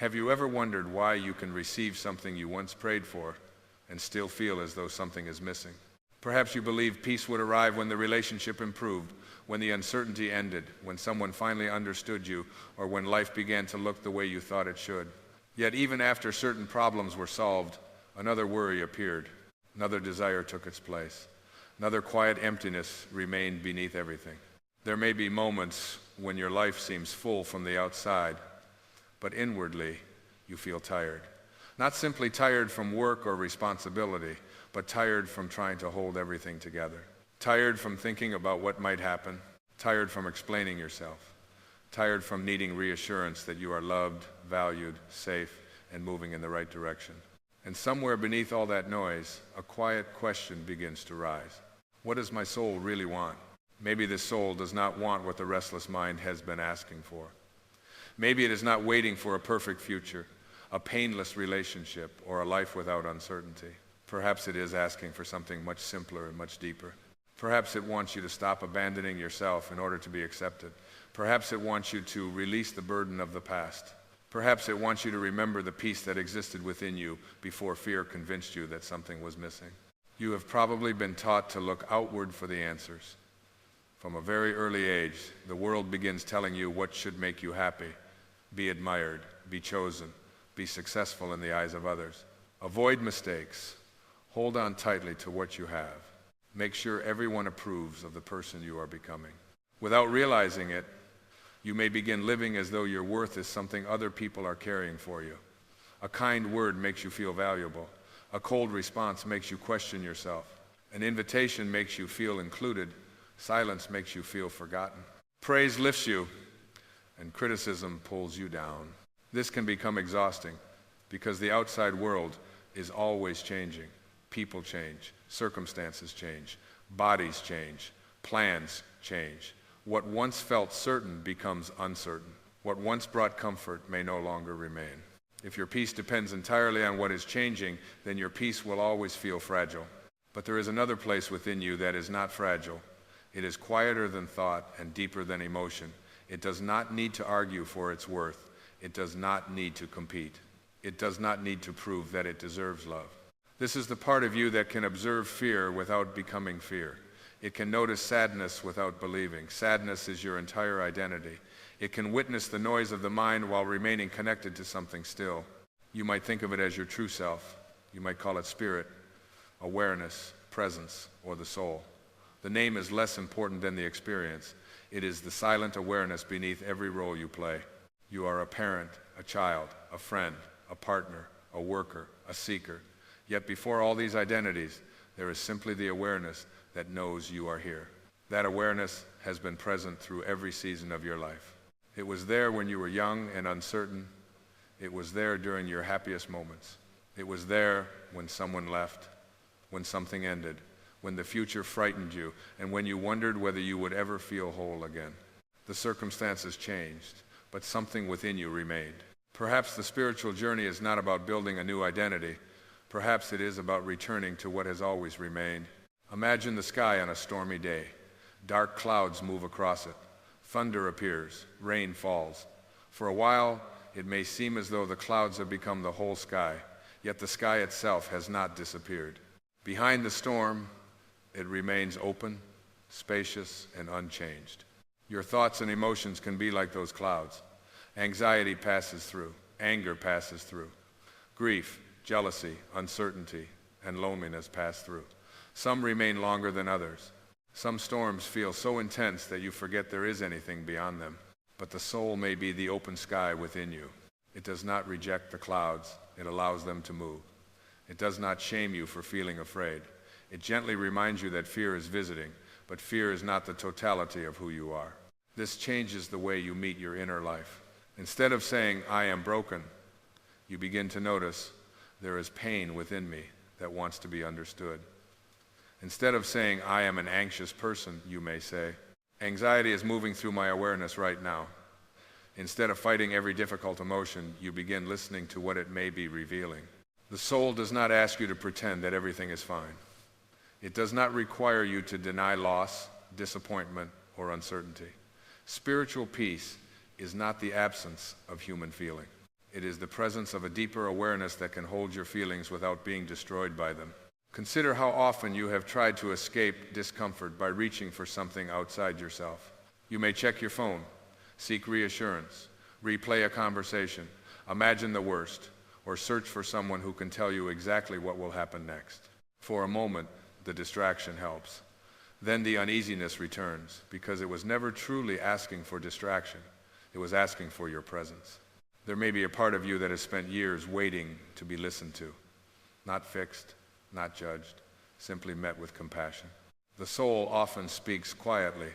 Have you ever wondered why you can receive something you once prayed for and still feel as though something is missing? Perhaps you believed peace would arrive when the relationship improved, when the uncertainty ended, when someone finally understood you, or when life began to look the way you thought it should. Yet even after certain problems were solved, another worry appeared. Another desire took its place. Another quiet emptiness remained beneath everything. There may be moments when your life seems full from the outside, but inwardly you feel tired. Not simply tired from work or responsibility, but tired from trying to hold everything together. Tired from thinking about what might happen. Tired from explaining yourself. Tired from needing reassurance that you are loved, valued, safe, and moving in the right direction. And somewhere beneath all that noise, a quiet question begins to rise. What does my soul really want? Maybe this soul does not want what the restless mind has been asking for. Maybe it is not waiting for a perfect future, a painless relationship, or a life without uncertainty. Perhaps it is asking for something much simpler and much deeper. Perhaps it wants you to stop abandoning yourself in order to be accepted. Perhaps it wants you to release the burden of the past. Perhaps it wants you to remember the peace that existed within you before fear convinced you that something was missing. You have probably been taught to look outward for the answers. From a very early age, the world begins telling you what should make you happy, be admired, be chosen, be successful in the eyes of others. Avoid mistakes. Hold on tightly to what you have. Make sure everyone approves of the person you are becoming. Without realizing it, you may begin living as though your worth is something other people are carrying for you. A kind word makes you feel valuable. A cold response makes you question yourself. An invitation makes you feel included. Silence makes you feel forgotten. Praise lifts you, and criticism pulls you down. This can become exhausting because the outside world is always changing. People change, circumstances change, bodies change, plans change. What once felt certain becomes uncertain. What once brought comfort may no longer remain. If your peace depends entirely on what is changing, then your peace will always feel fragile. But there is another place within you that is not fragile. It is quieter than thought and deeper than emotion. It does not need to argue for its worth. It does not need to compete. It does not need to prove that it deserves love. This is the part of you that can observe fear without becoming fear. It can notice sadness without believing. Sadness is your entire identity. It can witness the noise of the mind while remaining connected to something still. You might think of it as your true self. You might call it spirit, awareness, presence, or the soul. The name is less important than the experience. It is the silent awareness beneath every role you play. You are a parent, a child, a friend, a partner, a worker, a seeker. Yet before all these identities, there is simply the awareness that knows you are here. That awareness has been present through every season of your life. It was there when you were young and uncertain. It was there during your happiest moments. It was there when someone left, when something ended, when the future frightened you, and when you wondered whether you would ever feel whole again. The circumstances changed, but something within you remained. Perhaps the spiritual journey is not about building a new identity. Perhaps it is about returning to what has always remained. Imagine the sky on a stormy day. Dark clouds move across it. Thunder appears. Rain falls. For a while, it may seem as though the clouds have become the whole sky, yet the sky itself has not disappeared. Behind the storm, it remains open, spacious, and unchanged. Your thoughts and emotions can be like those clouds. Anxiety passes through. Anger passes through. Grief, jealousy, uncertainty, and loneliness pass through. Some remain longer than others. Some storms feel so intense that you forget there is anything beyond them. But the soul may be the open sky within you. It does not reject the clouds. It allows them to move. It does not shame you for feeling afraid. It gently reminds you that fear is visiting, but fear is not the totality of who you are. This changes the way you meet your inner life. Instead of saying, "I am broken," you begin to notice, "There is pain within me that wants to be understood." Instead of saying, "I am an anxious person," you may say, "Anxiety is moving through my awareness right now." Instead of fighting every difficult emotion, you begin listening to what it may be revealing. The soul does not ask you to pretend that everything is fine. It does not require you to deny loss, disappointment, or uncertainty. Spiritual peace is not the absence of human feeling. It is the presence of a deeper awareness that can hold your feelings without being destroyed by them. Consider how often you have tried to escape discomfort by reaching for something outside yourself. You may check your phone, seek reassurance, replay a conversation, imagine the worst, or search for someone who can tell you exactly what will happen next. For a moment, the distraction helps. Then the uneasiness returns, because it was never truly asking for distraction. It was asking for your presence. There may be a part of you that has spent years waiting to be listened to, not fixed, not judged, simply met with compassion. The soul often speaks quietly.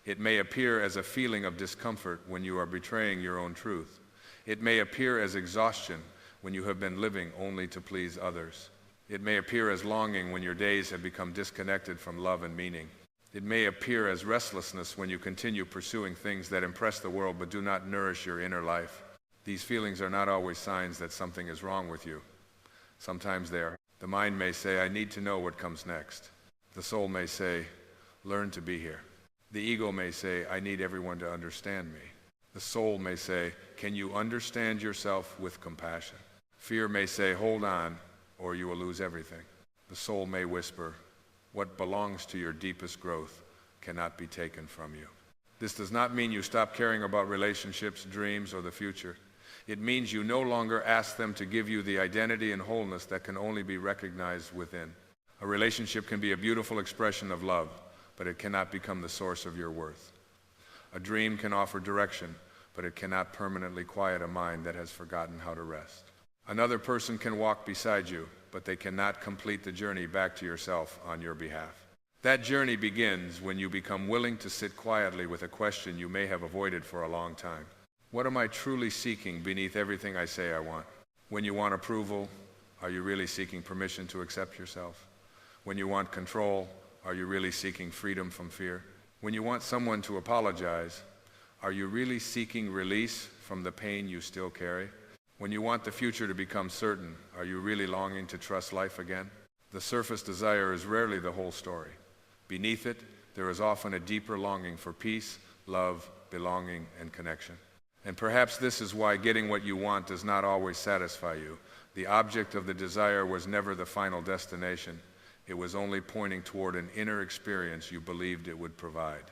It may appear as a feeling of discomfort when you are betraying your own truth. It may appear as exhaustion when you have been living only to please others. It may appear as longing when your days have become disconnected from love and meaning. It may appear as restlessness when you continue pursuing things that impress the world but do not nourish your inner life. These feelings are not always signs that something is wrong with you. Sometimes they are. The mind may say, I need to know what comes next. The soul may say, learn to be here. The ego may say, I need everyone to understand me. The soul may say, can you understand yourself with compassion? Fear may say, hold on, or you will lose everything. The soul may whisper, what belongs to your deepest growth cannot be taken from you. This does not mean you stop caring about relationships, dreams, or the future. It means you no longer ask them to give you the identity and wholeness that can only be recognized within. A relationship can be a beautiful expression of love, but it cannot become the source of your worth. A dream can offer direction, but it cannot permanently quiet a mind that has forgotten how to rest. Another person can walk beside you, but they cannot complete the journey back to yourself on your behalf. That journey begins when you become willing to sit quietly with a question you may have avoided for a long time. What am I truly seeking beneath everything I say I want? When you want approval, are you really seeking permission to accept yourself? When you want control, are you really seeking freedom from fear? When you want someone to apologize, are you really seeking release from the pain you still carry? When you want the future to become certain, are you really longing to trust life again? The surface desire is rarely the whole story. Beneath it, there is often a deeper longing for peace, love, belonging, and connection. And perhaps this is why getting what you want does not always satisfy you. The object of the desire was never the final destination. It was only pointing toward an inner experience you believed it would provide.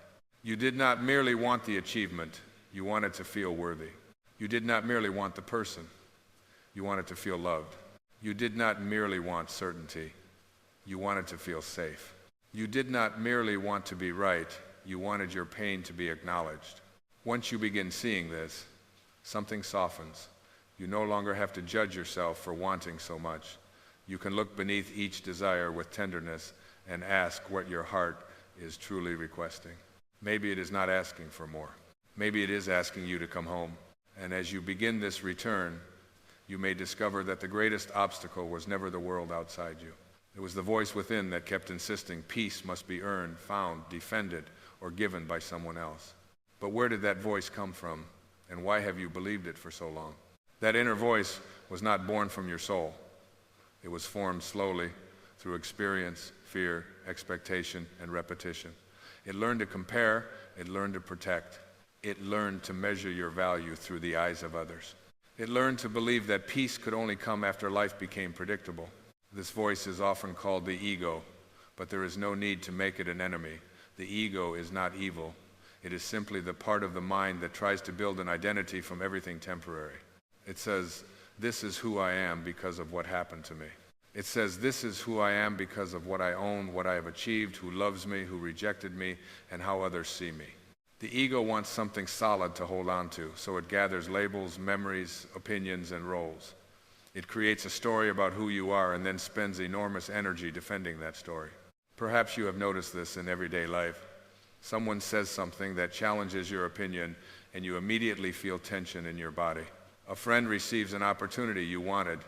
You did not merely want the achievement, you wanted to feel worthy. You did not merely want the person, you wanted to feel loved. You did not merely want certainty, you wanted to feel safe. You did not merely want to be right, you wanted your pain to be acknowledged. Once you begin seeing this, something softens. You no longer have to judge yourself for wanting so much. You can look beneath each desire with tenderness and ask what your heart is truly requesting. Maybe it is not asking for more. Maybe it is asking you to come home. And as you begin this return, you may discover that the greatest obstacle was never the world outside you. It was the voice within that kept insisting peace must be earned, found, defended, or given by someone else. But where did that voice come from, and why have you believed it for so long? That inner voice was not born from your soul. It was formed slowly through experience, fear, expectation, and repetition. It learned to compare, it learned to protect. It learned to measure your value through the eyes of others. It learned to believe that peace could only come after life became predictable. This voice is often called the ego, but there is no need to make it an enemy. The ego is not evil. It is simply the part of the mind that tries to build an identity from everything temporary. It says, this is who I am because of what happened to me. It says, this is who I am because of what I own, what I have achieved, who loves me, who rejected me, and how others see me. The ego wants something solid to hold on to, so it gathers labels, memories, opinions, and roles. It creates a story about who you are and then spends enormous energy defending that story. Perhaps you have noticed this in everyday life. Someone says something that challenges your opinion, and you immediately feel tension in your body. A friend receives an opportunity you wanted,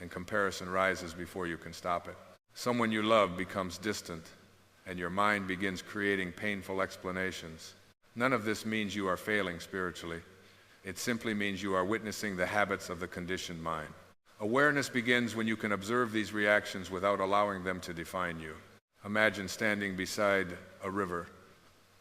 and comparison rises before you can stop it. Someone you love becomes distant, and your mind begins creating painful explanations. None of this means you are failing spiritually. It simply means you are witnessing the habits of the conditioned mind. Awareness begins when you can observe these reactions without allowing them to define you. Imagine standing beside a river.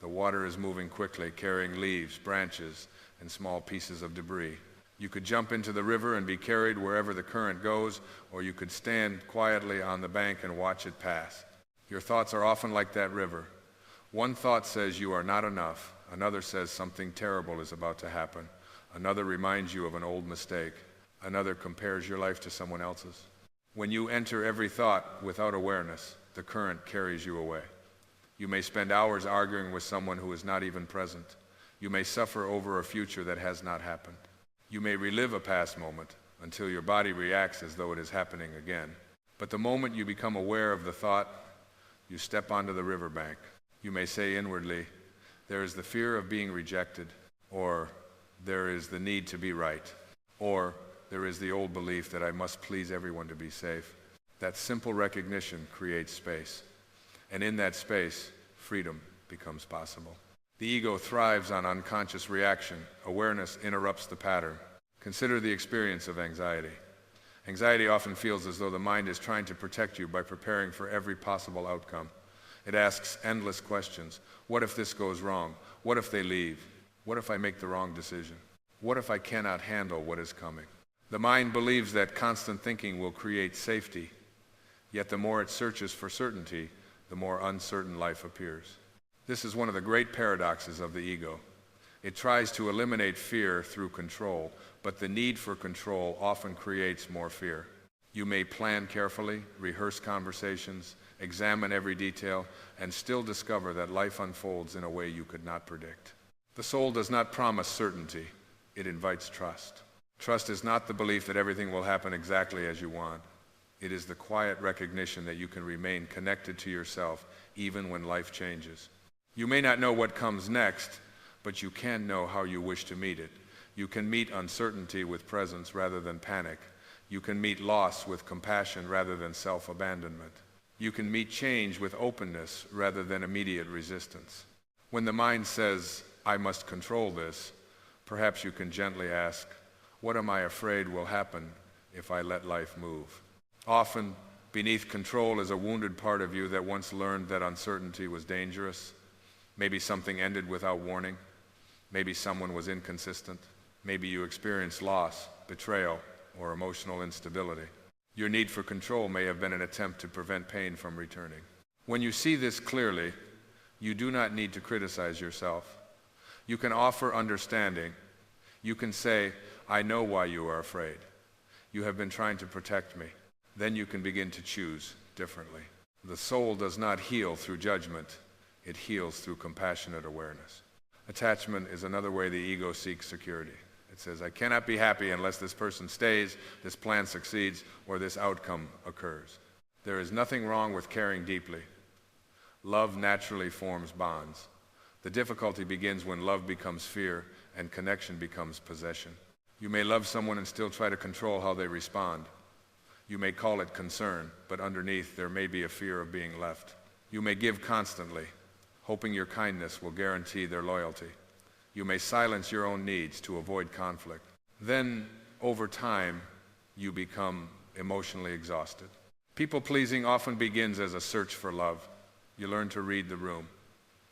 The water is moving quickly, carrying leaves, branches, and small pieces of debris. You could jump into the river and be carried wherever the current goes, or you could stand quietly on the bank and watch it pass. Your thoughts are often like that river. One thought says you are not enough. Another says something terrible is about to happen. Another reminds you of an old mistake. Another compares your life to someone else's. When you enter every thought without awareness, the current carries you away. You may spend hours arguing with someone who is not even present. You may suffer over a future that has not happened. You may relive a past moment until your body reacts as though it is happening again. But the moment you become aware of the thought, you step onto the riverbank. You may say inwardly, there is the fear of being rejected, or there is the need to be right, or there is the old belief that I must please everyone to be safe. That simple recognition creates space. And in that space, freedom becomes possible. The ego thrives on unconscious reaction. Awareness interrupts the pattern. Consider the experience of anxiety. Anxiety often feels as though the mind is trying to protect you by preparing for every possible outcome. It asks endless questions. What if this goes wrong? What if they leave? What if I make the wrong decision? What if I cannot handle what is coming? The mind believes that constant thinking will create safety, yet the more it searches for certainty, the more uncertain life appears. This is one of the great paradoxes of the ego. It tries to eliminate fear through control, but the need for control often creates more fear. You may plan carefully, rehearse conversations, examine every detail, and still discover that life unfolds in a way you could not predict. The soul does not promise certainty. It invites trust. Trust is not the belief that everything will happen exactly as you want. It is the quiet recognition that you can remain connected to yourself even when life changes. You may not know what comes next, but you can know how you wish to meet it. You can meet uncertainty with presence rather than panic. You can meet loss with compassion rather than self-abandonment. You can meet change with openness rather than immediate resistance. When the mind says, I must control this, perhaps you can gently ask, what am I afraid will happen if I let life move? Often, beneath control is a wounded part of you that once learned that uncertainty was dangerous. Maybe something ended without warning. Maybe someone was inconsistent. Maybe you experienced loss, betrayal, or emotional instability. Your need for control may have been an attempt to prevent pain from returning. When you see this clearly, you do not need to criticize yourself. You can offer understanding. You can say, I know why you are afraid. You have been trying to protect me. Then you can begin to choose differently. The soul does not heal through judgment. It heals through compassionate awareness. Attachment is another way the ego seeks security. It says, I cannot be happy unless this person stays, this plan succeeds, or this outcome occurs. There is nothing wrong with caring deeply. Love naturally forms bonds. The difficulty begins when love becomes fear and connection becomes possession. You may love someone and still try to control how they respond. You may call it concern, but underneath there may be a fear of being left. You may give constantly, hoping your kindness will guarantee their loyalty. You may silence your own needs to avoid conflict. Then, over time, you become emotionally exhausted. People-pleasing often begins as a search for love. You learn to read the room.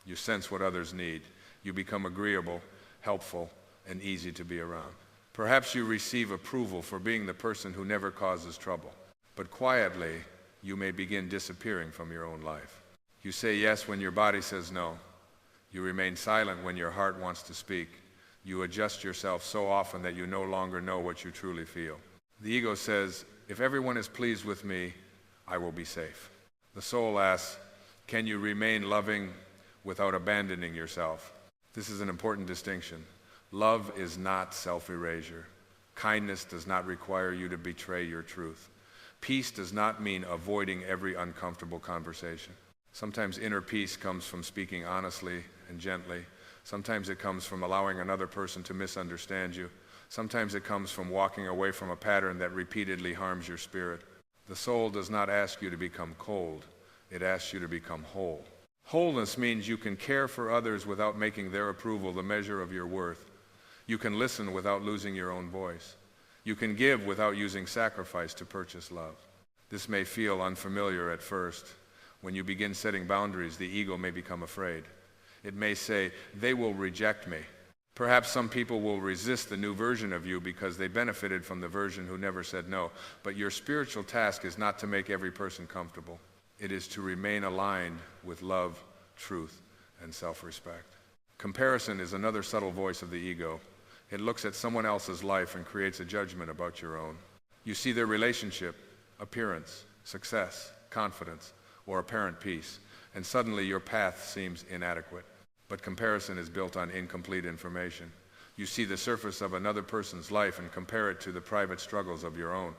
You sense what others need. You become agreeable, helpful, and easy to be around. Perhaps you receive approval for being the person who never causes trouble. But quietly, you may begin disappearing from your own life. You say yes when your body says no. You remain silent when your heart wants to speak. You adjust yourself so often that you no longer know what you truly feel. The ego says, if everyone is pleased with me, I will be safe. The soul asks, can you remain loving without abandoning yourself? This is an important distinction. Love is not self-erasure. Kindness does not require you to betray your truth. Peace does not mean avoiding every uncomfortable conversation. Sometimes inner peace comes from speaking honestly and gently. Sometimes it comes from allowing another person to misunderstand you. Sometimes it comes from walking away from a pattern that repeatedly harms your spirit. The soul does not ask you to become cold. It asks you to become whole. Wholeness means you can care for others without making their approval the measure of your worth. You can listen without losing your own voice. You can give without using sacrifice to purchase love. This may feel unfamiliar at first. When you begin setting boundaries, the ego may become afraid. It may say, they will reject me. Perhaps some people will resist the new version of you because they benefited from the version who never said no. But your spiritual task is not to make every person comfortable. It is to remain aligned with love, truth, and self-respect. Comparison is another subtle voice of the ego. It looks at someone else's life and creates a judgment about your own. You see their relationship, appearance, success, confidence, or apparent peace, and suddenly your path seems inadequate. But comparison is built on incomplete information. You see the surface of another person's life and compare it to the private struggles of your own.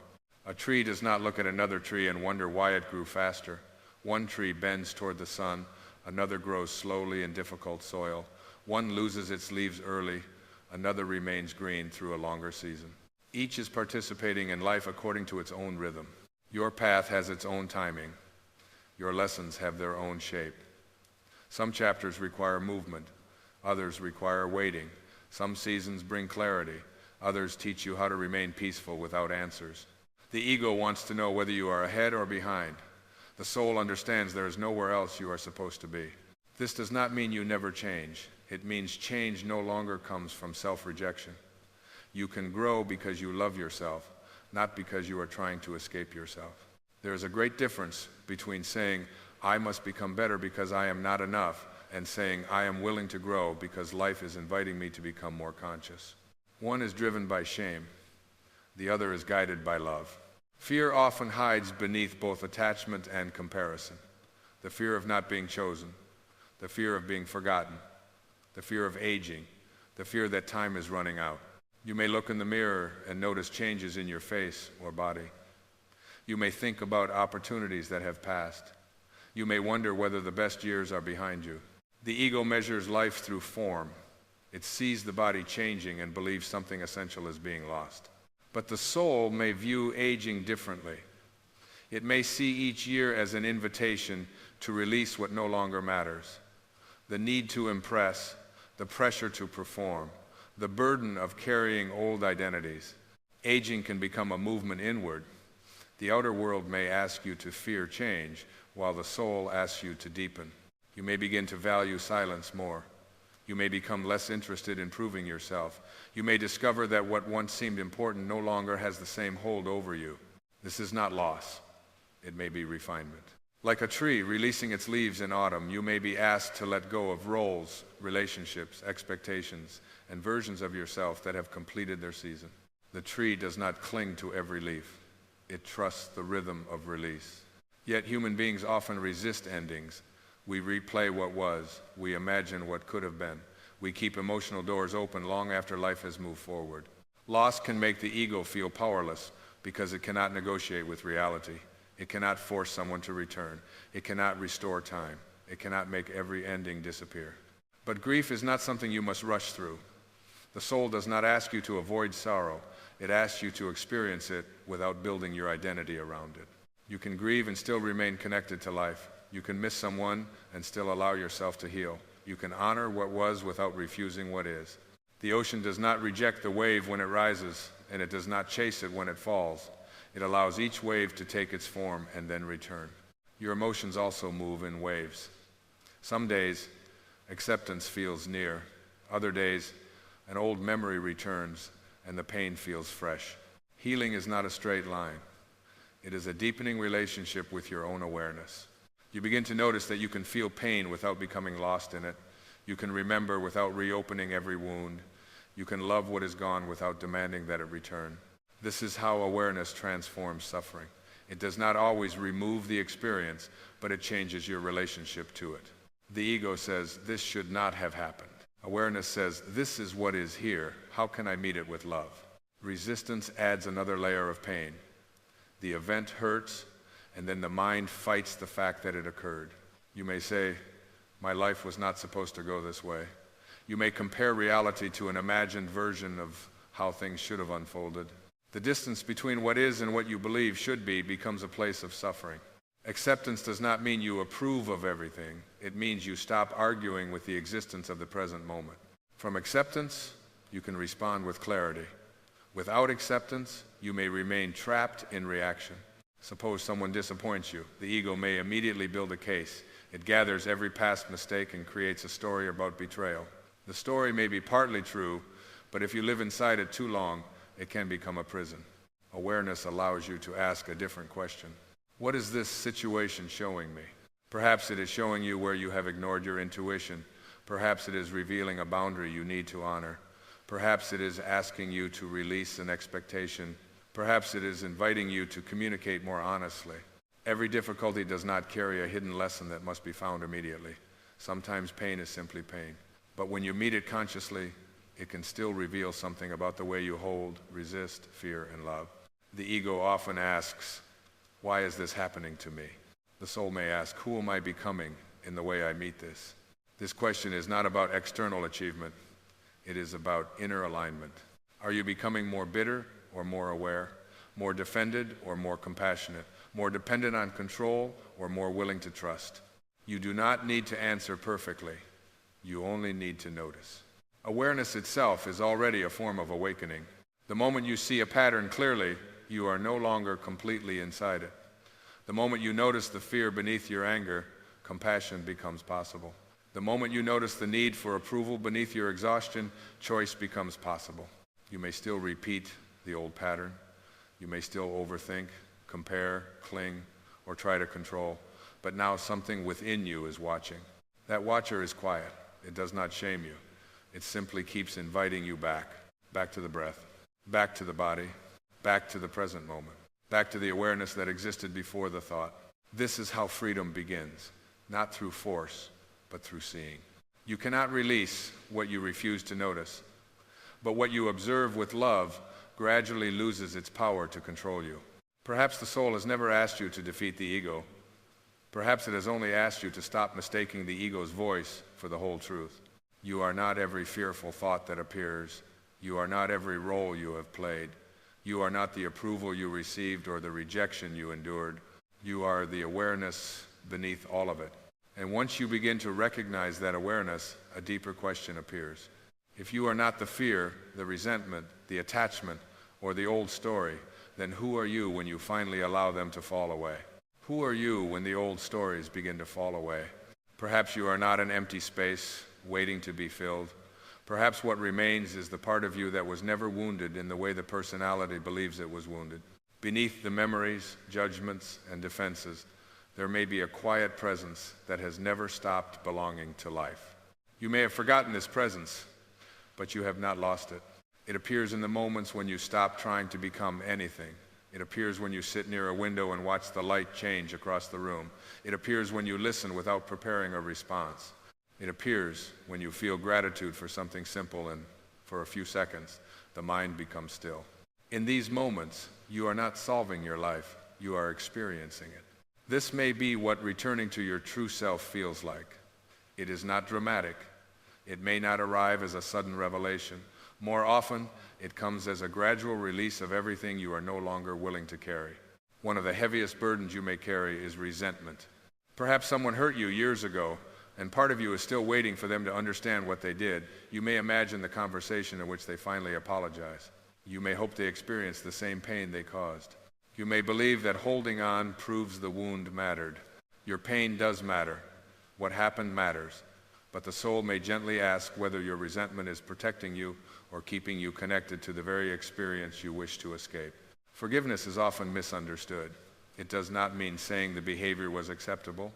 A tree does not look at another tree and wonder why it grew faster. One tree bends toward the sun, another grows slowly in difficult soil. One loses its leaves early, another remains green through a longer season. Each is participating in life according to its own rhythm. Your path has its own timing. Your lessons have their own shape. Some chapters require movement. Others require waiting. Some seasons bring clarity. Others teach you how to remain peaceful without answers. The ego wants to know whether you are ahead or behind. The soul understands there is nowhere else you are supposed to be. This does not mean you never change. It means change no longer comes from self-rejection. You can grow because you love yourself, not because you are trying to escape yourself. There is a great difference between saying, I must become better because I am not enough, and saying, I am willing to grow because life is inviting me to become more conscious. One is driven by shame. The other is guided by love. Fear often hides beneath both attachment and comparison. The fear of not being chosen, the fear of being forgotten, the fear of aging, the fear that time is running out. You may look in the mirror and notice changes in your face or body. You may think about opportunities that have passed. You may wonder whether the best years are behind you. The ego measures life through form. It sees the body changing and believes something essential is being lost. But the soul may view aging differently. It may see each year as an invitation to release what no longer matters. The need to impress, the pressure to perform, the burden of carrying old identities. Aging can become a movement inward. The outer world may ask you to fear change, while the soul asks you to deepen. You may begin to value silence more. You may become less interested in proving yourself. You may discover that what once seemed important no longer has the same hold over you. This is not loss. It may be refinement. Like a tree releasing its leaves in autumn, you may be asked to let go of roles, relationships, expectations, and versions of yourself that have completed their season. The tree does not cling to every leaf. It trusts the rhythm of release. Yet human beings often resist endings. We replay what was. We imagine what could have been. We keep emotional doors open long after life has moved forward. Loss can make the ego feel powerless because it cannot negotiate with reality. It cannot force someone to return. It cannot restore time. It cannot make every ending disappear. But grief is not something you must rush through. The soul does not ask you to avoid sorrow. It asks you to experience it without building your identity around it. You can grieve and still remain connected to life. You can miss someone and still allow yourself to heal. You can honor what was without refusing what is. The ocean does not reject the wave when it rises, and it does not chase it when it falls. It allows each wave to take its form and then return. Your emotions also move in waves. Some days, acceptance feels near. Other days, an old memory returns and the pain feels fresh. Healing is not a straight line. It is a deepening relationship with your own awareness. You begin to notice that you can feel pain without becoming lost in it. You can remember without reopening every wound. You can love what is gone without demanding that it return. This is how awareness transforms suffering. It does not always remove the experience, but it changes your relationship to it. The ego says, this should not have happened. Awareness says, this is what is here. How can I meet it with love? Resistance adds another layer of pain. The event hurts, and then the mind fights the fact that it occurred. You may say, my life was not supposed to go this way. You may compare reality to an imagined version of how things should have unfolded. The distance between what is and what you believe should be becomes a place of suffering. Acceptance does not mean you approve of everything. It means you stop arguing with the existence of the present moment. From acceptance, you can respond with clarity. Without acceptance, you may remain trapped in reaction. Suppose someone disappoints you. The ego may immediately build a case. It gathers every past mistake and creates a story about betrayal. The story may be partly true, but if you live inside it too long, it can become a prison. Awareness allows you to ask a different question. What is this situation showing me? Perhaps it is showing you where you have ignored your intuition. Perhaps it is revealing a boundary you need to honor. Perhaps it is asking you to release an expectation. Perhaps it is inviting you to communicate more honestly. Every difficulty does not carry a hidden lesson that must be found immediately. Sometimes pain is simply pain. But when you meet it consciously, it can still reveal something about the way you hold, resist, fear, and love. The ego often asks, why is this happening to me? The soul may ask, who am I becoming in the way I meet this? This question is not about external achievement. It is about inner alignment. Are you becoming more bitter or more aware? More defended or more compassionate? More dependent on control or more willing to trust? You do not need to answer perfectly. You only need to notice. Awareness itself is already a form of awakening. The moment you see a pattern clearly, you are no longer completely inside it. The moment you notice the fear beneath your anger, compassion becomes possible. The moment you notice the need for approval beneath your exhaustion, choice becomes possible. You may still repeat the old pattern. You may still overthink, compare, cling, or try to control. But now something within you is watching. That watcher is quiet. It does not shame you. It simply keeps inviting you back to the breath, back to the body, back to the present moment, back to the awareness that existed before the thought. This is how freedom begins, not through force, but through seeing. You cannot release what you refuse to notice, but what you observe with love gradually loses its power to control you. Perhaps the soul has never asked you to defeat the ego. Perhaps it has only asked you to stop mistaking the ego's voice for the whole truth. You are not every fearful thought that appears. You are not every role you have played. You are not the approval you received or the rejection you endured. You are the awareness beneath all of it. And once you begin to recognize that awareness, a deeper question appears. If you are not the fear, the resentment, the attachment, or the old story, then who are you when you finally allow them to fall away? Who are you when the old stories begin to fall away? Perhaps you are not an empty space waiting to be filled. Perhaps what remains is the part of you that was never wounded in the way the personality believes it was wounded. Beneath the memories, judgments, and defenses, there may be a quiet presence that has never stopped belonging to life. You may have forgotten this presence, but you have not lost it. It appears in the moments when you stop trying to become anything. It appears when you sit near a window and watch the light change across the room. It appears when you listen without preparing a response. It appears when you feel gratitude for something simple and for a few seconds, the mind becomes still. In these moments, you are not solving your life, you are experiencing it. This may be what returning to your true self feels like. It is not dramatic. It may not arrive as a sudden revelation. More often, it comes as a gradual release of everything you are no longer willing to carry. One of the heaviest burdens you may carry is resentment. Perhaps someone hurt you years ago, and part of you is still waiting for them to understand what they did. You may imagine the conversation in which they finally apologize. You may hope they experience the same pain they caused. You may believe that holding on proves the wound mattered. Your pain does matter. What happened matters. But the soul may gently ask whether your resentment is protecting you or keeping you connected to the very experience you wish to escape. Forgiveness is often misunderstood. It does not mean saying the behavior was acceptable.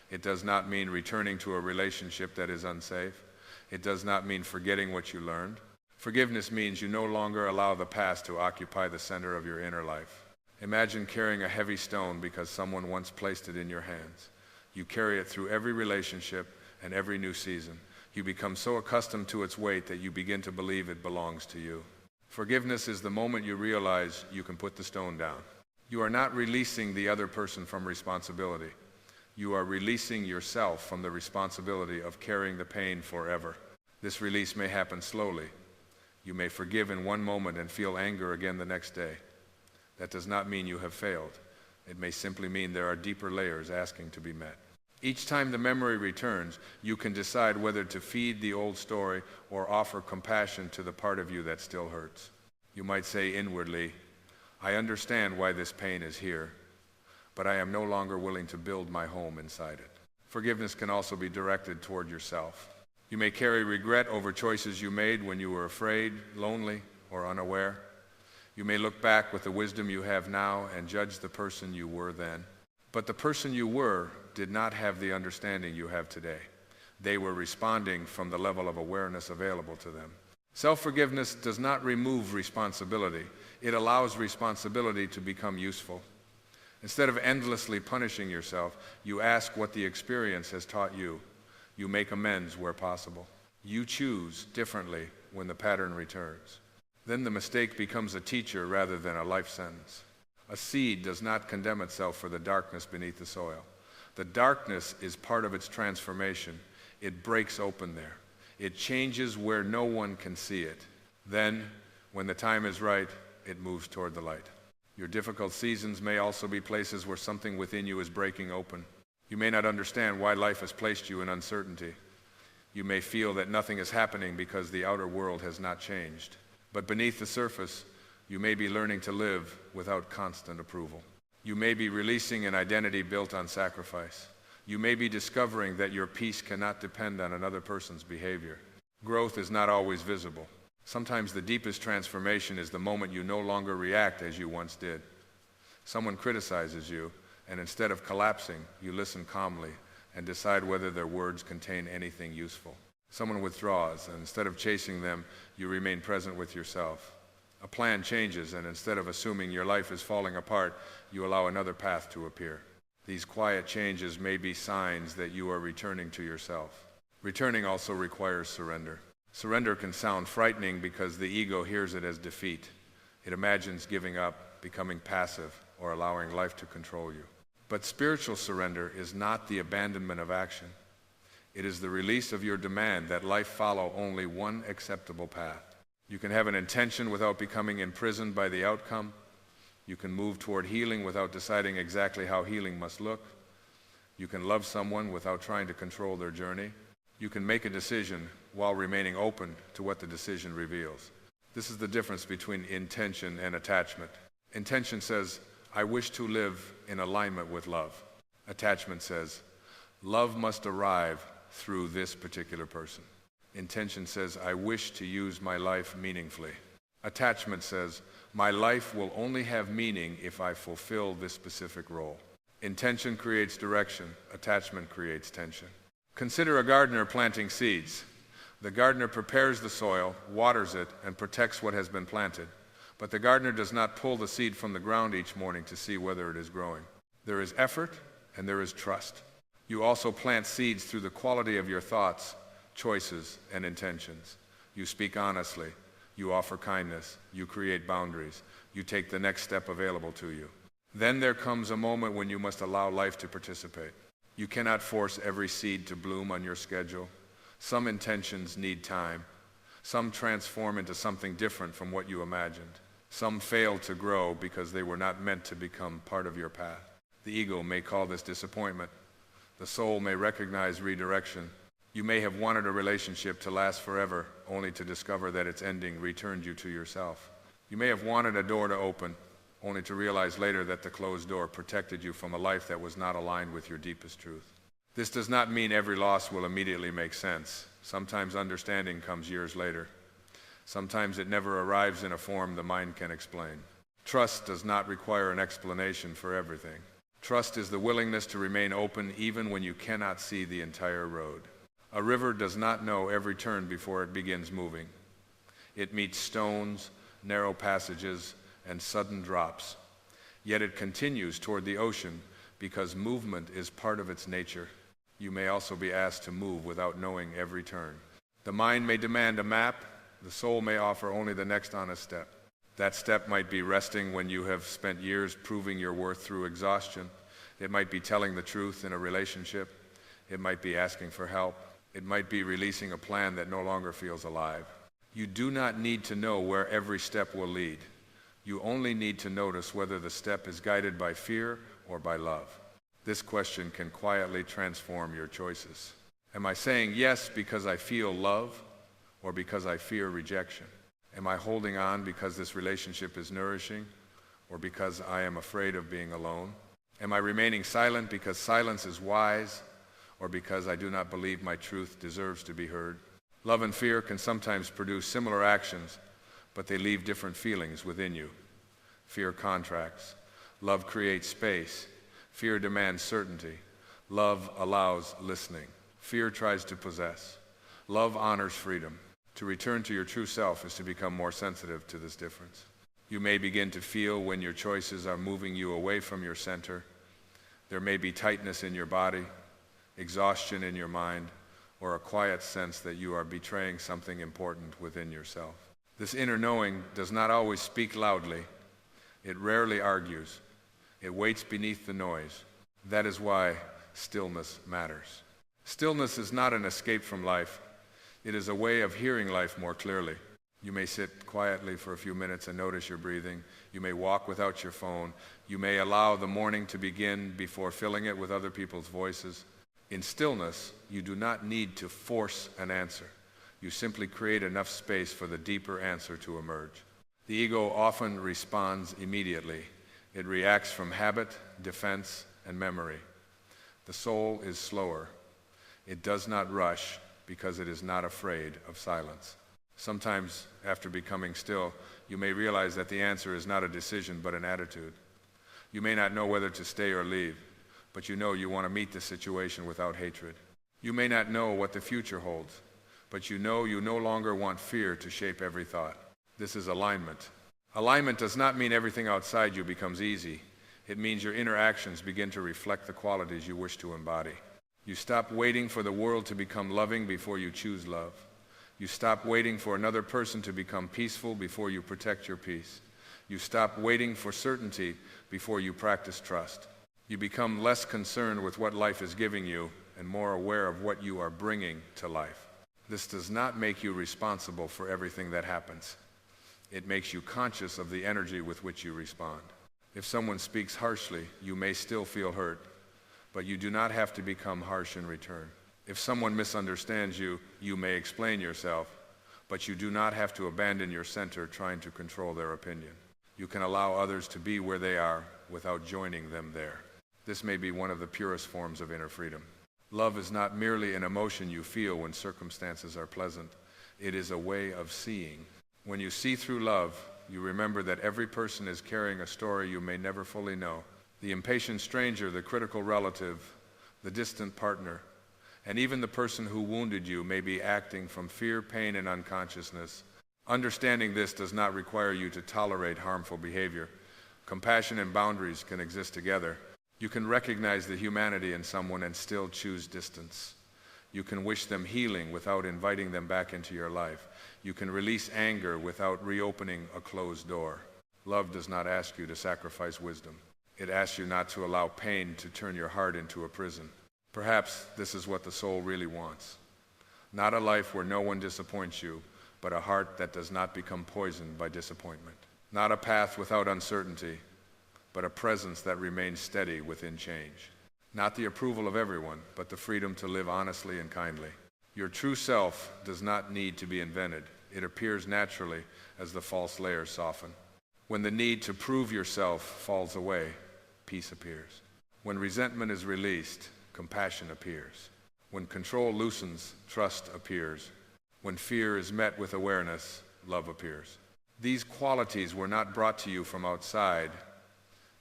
It does not mean returning to a relationship that is unsafe. It does not mean forgetting what you learned. Forgiveness means you no longer allow the past to occupy the center of your inner life. Imagine carrying a heavy stone because someone once placed it in your hands. You carry it through every relationship and every new season. You become so accustomed to its weight that you begin to believe it belongs to you. Forgiveness is the moment you realize you can put the stone down. You are not releasing the other person from responsibility. You are releasing yourself from the responsibility of carrying the pain forever. This release may happen slowly. You may forgive in one moment and feel anger again the next day. That does not mean you have failed. It may simply mean there are deeper layers asking to be met. Each time the memory returns, you can decide whether to feed the old story or offer compassion to the part of you that still hurts. You might say inwardly, I understand why this pain is here, but I am no longer willing to build my home inside it. Forgiveness can also be directed toward yourself. You may carry regret over choices you made when you were afraid, lonely, or unaware. You may look back with the wisdom you have now and judge the person you were then. But the person you were did not have the understanding you have today. They were responding from the level of awareness available to them. Self-forgiveness does not remove responsibility. It allows responsibility to become useful. Instead of endlessly punishing yourself, you ask what the experience has taught you. You make amends where possible. You choose differently when the pattern returns. Then the mistake becomes a teacher rather than a life sentence. A seed does not condemn itself for the darkness beneath the soil. The darkness is part of its transformation. It breaks open there. It changes where no one can see it. Then, when the time is right, it moves toward the light. Your difficult seasons may also be places where something within you is breaking open. You may not understand why life has placed you in uncertainty. You may feel that nothing is happening because the outer world has not changed. But beneath the surface, you may be learning to live without constant approval. You may be releasing an identity built on sacrifice. You may be discovering that your peace cannot depend on another person's behavior. Growth is not always visible. Sometimes the deepest transformation is the moment you no longer react as you once did. Someone criticizes you, and instead of collapsing, you listen calmly and decide whether their words contain anything useful. Someone withdraws, and instead of chasing them, you remain present with yourself. A plan changes, and instead of assuming your life is falling apart, you allow another path to appear. These quiet changes may be signs that you are returning to yourself. Returning also requires surrender. Surrender can sound frightening because the ego hears it as defeat. It imagines giving up, becoming passive, or allowing life to control you. But spiritual surrender is not the abandonment of action. It is the release of your demand that life follow only one acceptable path. You can have an intention without becoming imprisoned by the outcome. You can move toward healing without deciding exactly how healing must look. You can love someone without trying to control their journey. You can make a decision while remaining open to what the decision reveals. This is the difference between intention and attachment. Intention says, I wish to live in alignment with love. Attachment says, love must arrive through this particular person. Intention says, I wish to use my life meaningfully. Attachment says, my life will only have meaning if I fulfill this specific role. Intention creates direction. Attachment creates tension. Consider a gardener planting seeds. The gardener prepares the soil, waters it, and protects what has been planted. But the gardener does not pull the seed from the ground each morning to see whether it is growing. There is effort and there is trust. You also plant seeds through the quality of your thoughts, choices, and intentions. You speak honestly. You offer kindness. You create boundaries. You take the next step available to you. Then there comes a moment when you must allow life to participate. You cannot force every seed to bloom on your schedule. Some intentions need time. Some transform into something different from what you imagined. Some fail to grow because they were not meant to become part of your path. The ego may call this disappointment. The soul may recognize redirection. You may have wanted a relationship to last forever, only to discover that its ending returned you to yourself. You may have wanted a door to open, only to realize later that the closed door protected you from a life that was not aligned with your deepest truth. This does not mean every loss will immediately make sense. Sometimes understanding comes years later. Sometimes it never arrives in a form the mind can explain. Trust does not require an explanation for everything. Trust is the willingness to remain open even when you cannot see the entire road. A river does not know every turn before it begins moving. It meets stones, narrow passages, and sudden drops. Yet it continues toward the ocean because movement is part of its nature. You may also be asked to move without knowing every turn. The mind may demand a map. The soul may offer only the next honest step. That step might be resting when you have spent years proving your worth through exhaustion. It might be telling the truth in a relationship. It might be asking for help. It might be releasing a plan that no longer feels alive. You do not need to know where every step will lead. You only need to notice whether the step is guided by fear or by love. This question can quietly transform your choices. Am I saying yes because I feel love or because I fear rejection? Am I holding on because this relationship is nourishing or because I am afraid of being alone? Am I remaining silent because silence is wise or because I do not believe my truth deserves to be heard. Love and fear can sometimes produce similar actions, but they leave different feelings within you. Fear contracts. Love creates space. Fear demands certainty. Love allows listening. Fear tries to possess. Love honors freedom. To return to your true self is to become more sensitive to this difference. You may begin to feel when your choices are moving you away from your center. There may be tightness in your body, exhaustion in your mind, or a quiet sense that you are betraying something important within yourself. This inner knowing does not always speak loudly. It rarely argues. It waits beneath the noise. That is why stillness matters. Stillness is not an escape from life. It is a way of hearing life more clearly. You may sit quietly for a few minutes and notice your breathing. You may walk without your phone. You may allow the morning to begin before filling it with other people's voices. In stillness, you do not need to force an answer. You simply create enough space for the deeper answer to emerge. The ego often responds immediately. It reacts from habit, defense, and memory. The soul is slower. It does not rush because it is not afraid of silence. Sometimes, after becoming still, you may realize that the answer is not a decision but an attitude. You may not know whether to stay or leave, but you know you want to meet the situation without hatred. You may not know what the future holds, but you know you no longer want fear to shape every thought. This is alignment. Alignment does not mean everything outside you becomes easy. It means your interactions begin to reflect the qualities you wish to embody. You stop waiting for the world to become loving before you choose love. You stop waiting for another person to become peaceful before you protect your peace. You stop waiting for certainty before you practice trust. You become less concerned with what life is giving you and more aware of what you are bringing to life. This does not make you responsible for everything that happens. It makes you conscious of the energy with which you respond. If someone speaks harshly, you may still feel hurt, but you do not have to become harsh in return. If someone misunderstands you, you may explain yourself, but you do not have to abandon your center trying to control their opinion. You can allow others to be where they are without joining them there. This may be one of the purest forms of inner freedom. Love is not merely an emotion you feel when circumstances are pleasant. It is a way of seeing. When you see through love, you remember that every person is carrying a story you may never fully know. The impatient stranger, the critical relative, the distant partner, and even the person who wounded you may be acting from fear, pain, and unconsciousness. Understanding this does not require you to tolerate harmful behavior. Compassion and boundaries can exist together. You can recognize the humanity in someone and still choose distance. You can wish them healing without inviting them back into your life. You can release anger without reopening a closed door. Love does not ask you to sacrifice wisdom. It asks you not to allow pain to turn your heart into a prison. Perhaps this is what the soul really wants. Not a life where no one disappoints you, but a heart that does not become poisoned by disappointment. Not a path without uncertainty, but a presence that remains steady within change. Not the approval of everyone, but the freedom to live honestly and kindly. Your true self does not need to be invented. It appears naturally as the false layers soften. When the need to prove yourself falls away, peace appears. When resentment is released, compassion appears. When control loosens, trust appears. When fear is met with awareness, love appears. These qualities were not brought to you from outside.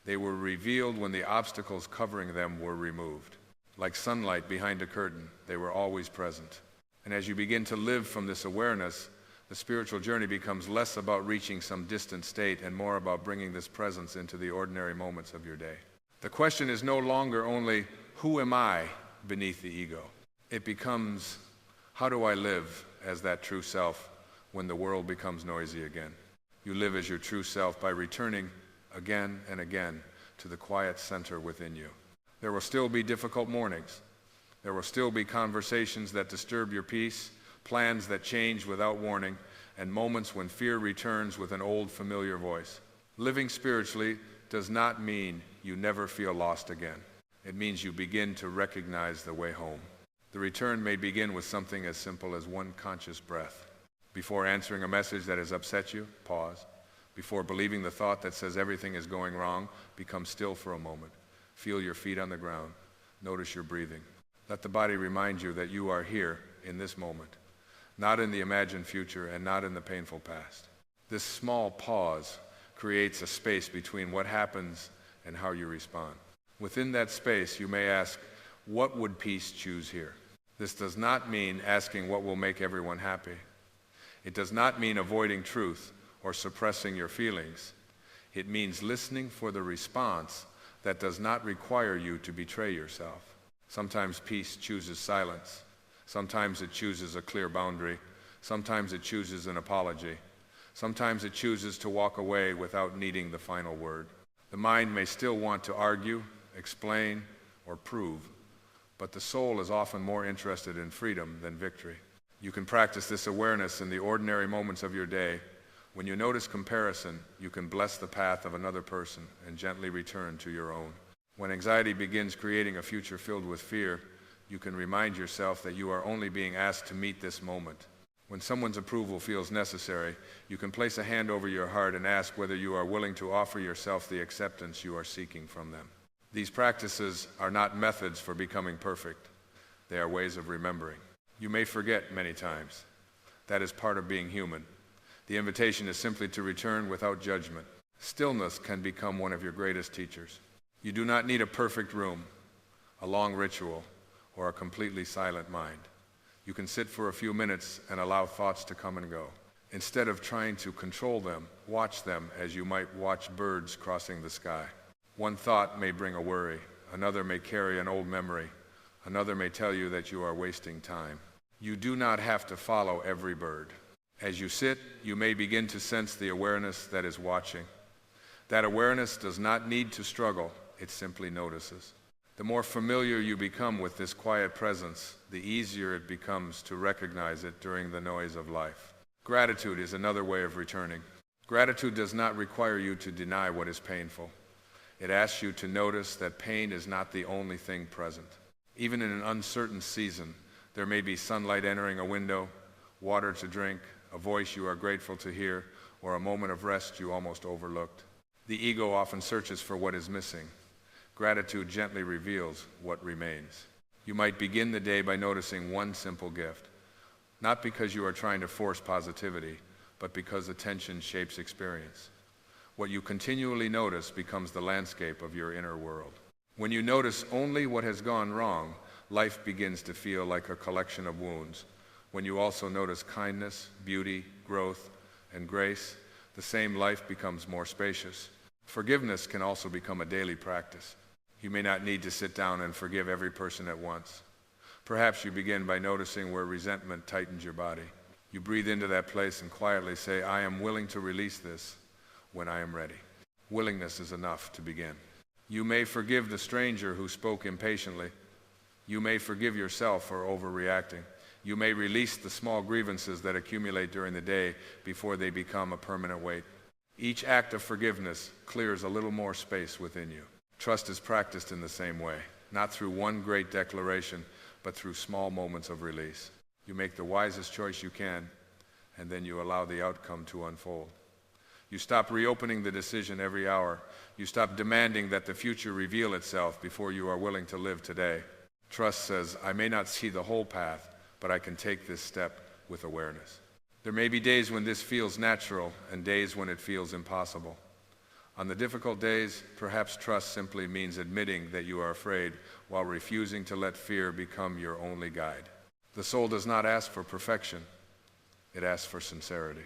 They were revealed when the obstacles covering them were removed. Like sunlight behind a curtain, they were always present. And as you begin to live from this awareness, the spiritual journey becomes less about reaching some distant state and more about bringing this presence into the ordinary moments of your day. The question is no longer only, who am I beneath the ego? It becomes, how do I live as that true self when the world becomes noisy again? You live as your true self by returning again and again to the quiet center within you. There will still be difficult mornings. There will still be conversations that disturb your peace, plans that change without warning, and moments when fear returns with an old familiar voice. Living spiritually does not mean you never feel lost again. It means you begin to recognize the way home. The return may begin with something as simple as one conscious breath. Before answering a message that has upset you, pause. Before believing the thought that says everything is going wrong, become still for a moment. Feel your feet on the ground. Notice your breathing. Let the body remind you that you are here in this moment, not in the imagined future and not in the painful past. This small pause creates a space between what happens and how you respond. Within that space, you may ask, what would peace choose here? This does not mean asking what will make everyone happy. It does not mean avoiding truth or suppressing your feelings. It means listening for the response that does not require you to betray yourself. Sometimes peace chooses silence. Sometimes it chooses a clear boundary. Sometimes it chooses an apology. Sometimes it chooses to walk away without needing the final word. The mind may still want to argue, explain, or prove, but the soul is often more interested in freedom than victory. You can practice this awareness in the ordinary moments of your day. When you notice comparison, you can bless the path of another person and gently return to your own. When anxiety begins creating a future filled with fear, you can remind yourself that you are only being asked to meet this moment. When someone's approval feels necessary, you can place a hand over your heart and ask whether you are willing to offer yourself the acceptance you are seeking from them. These practices are not methods for becoming perfect. They are ways of remembering. You may forget many times. That is part of being human. The invitation is simply to return without judgment. Stillness can become one of your greatest teachers. You do not need a perfect room, a long ritual, or a completely silent mind. You can sit for a few minutes and allow thoughts to come and go. Instead of trying to control them, watch them as you might watch birds crossing the sky. One thought may bring a worry, another may carry an old memory, another may tell you that you are wasting time. You do not have to follow every bird. As you sit, you may begin to sense the awareness that is watching. That awareness does not need to struggle, it simply notices. The more familiar you become with this quiet presence, the easier it becomes to recognize it during the noise of life. Gratitude is another way of returning. Gratitude does not require you to deny what is painful. It asks you to notice that pain is not the only thing present. Even in an uncertain season, there may be sunlight entering a window, water to drink, a voice you are grateful to hear, or a moment of rest you almost overlooked. The ego often searches for what is missing. Gratitude gently reveals what remains. You might begin the day by noticing one simple gift, not because you are trying to force positivity, but because attention shapes experience. What you continually notice becomes the landscape of your inner world. When you notice only what has gone wrong, life begins to feel like a collection of wounds. When you also notice kindness, beauty, growth, and grace, the same life becomes more spacious. Forgiveness can also become a daily practice. You may not need to sit down and forgive every person at once. Perhaps you begin by noticing where resentment tightens your body. You breathe into that place and quietly say, I am willing to release this when I am ready. Willingness is enough to begin. You may forgive the stranger who spoke impatiently. You may forgive yourself for overreacting. You may release the small grievances that accumulate during the day before they become a permanent weight. Each act of forgiveness clears a little more space within you. Trust is practiced in the same way, not through one great declaration, but through small moments of release. You make the wisest choice you can, and then you allow the outcome to unfold. You stop reopening the decision every hour. You stop demanding that the future reveal itself before you are willing to live today. Trust says, I may not see the whole path, but I can take this step with awareness. There may be days when this feels natural and days when it feels impossible. On the difficult days, perhaps trust simply means admitting that you are afraid while refusing to let fear become your only guide. The soul does not ask for perfection. It asks for sincerity.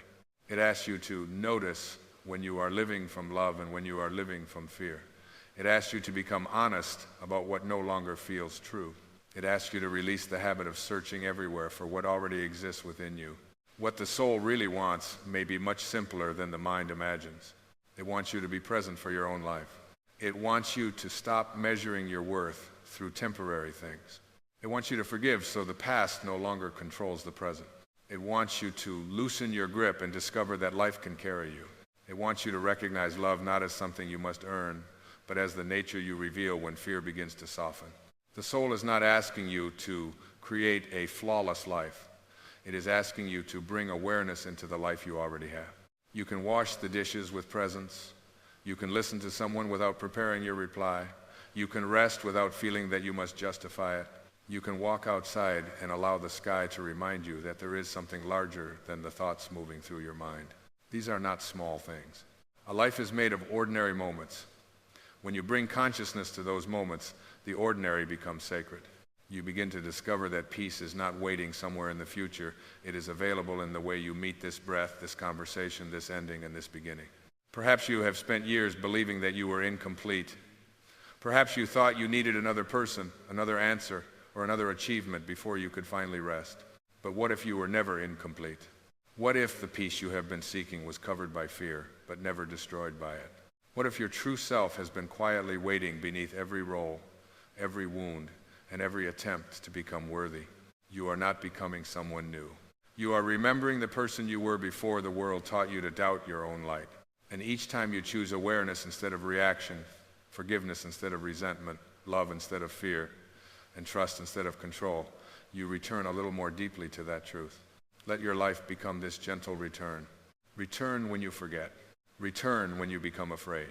It asks you to notice when you are living from love and when you are living from fear. It asks you to become honest about what no longer feels true. It asks you to release the habit of searching everywhere for what already exists within you. What the soul really wants may be much simpler than the mind imagines. It wants you to be present for your own life. It wants you to stop measuring your worth through temporary things. It wants you to forgive so the past no longer controls the present. It wants you to loosen your grip and discover that life can carry you. It wants you to recognize love not as something you must earn, but as the nature you reveal when fear begins to soften. The soul is not asking you to create a flawless life. It is asking you to bring awareness into the life you already have. You can wash the dishes with presence. You can listen to someone without preparing your reply. You can rest without feeling that you must justify it. You can walk outside and allow the sky to remind you that there is something larger than the thoughts moving through your mind. These are not small things. A life is made of ordinary moments. When you bring consciousness to those moments, the ordinary becomes sacred. You begin to discover that peace is not waiting somewhere in the future. It is available in the way you meet this breath, this conversation, this ending, and this beginning. Perhaps you have spent years believing that you were incomplete. Perhaps you thought you needed another person, another answer, or another achievement before you could finally rest. But what if you were never incomplete? What if the peace you have been seeking was covered by fear, but never destroyed by it? What if your true self has been quietly waiting beneath every role, every wound, and every attempt to become worthy? You are not becoming someone new. You are remembering the person you were before the world taught you to doubt your own light. And each time you choose awareness instead of reaction, forgiveness instead of resentment, love instead of fear, and trust instead of control, you return a little more deeply to that truth. Let your life become this gentle return. Return when you forget. Return when you become afraid.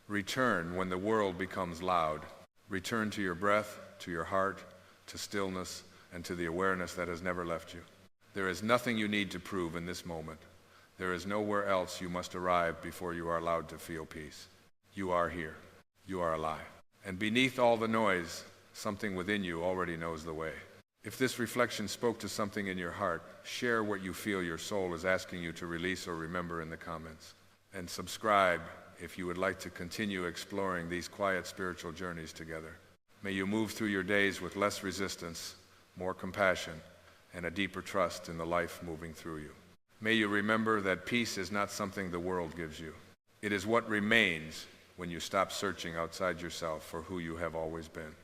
Return when the world becomes loud. Return to your breath, to your heart, to stillness, and to the awareness that has never left you. There is nothing you need to prove in this moment. There is nowhere else you must arrive before you are allowed to feel peace. You are here. You are alive. And beneath all the noise, something within you already knows the way. If this reflection spoke to something in your heart, share what you feel your soul is asking you to release or remember in the comments. And subscribe if you would like to continue exploring these quiet spiritual journeys together. May you move through your days with less resistance, more compassion, and a deeper trust in the life moving through you. May you remember that peace is not something the world gives you. It is what remains when you stop searching outside yourself for who you have always been.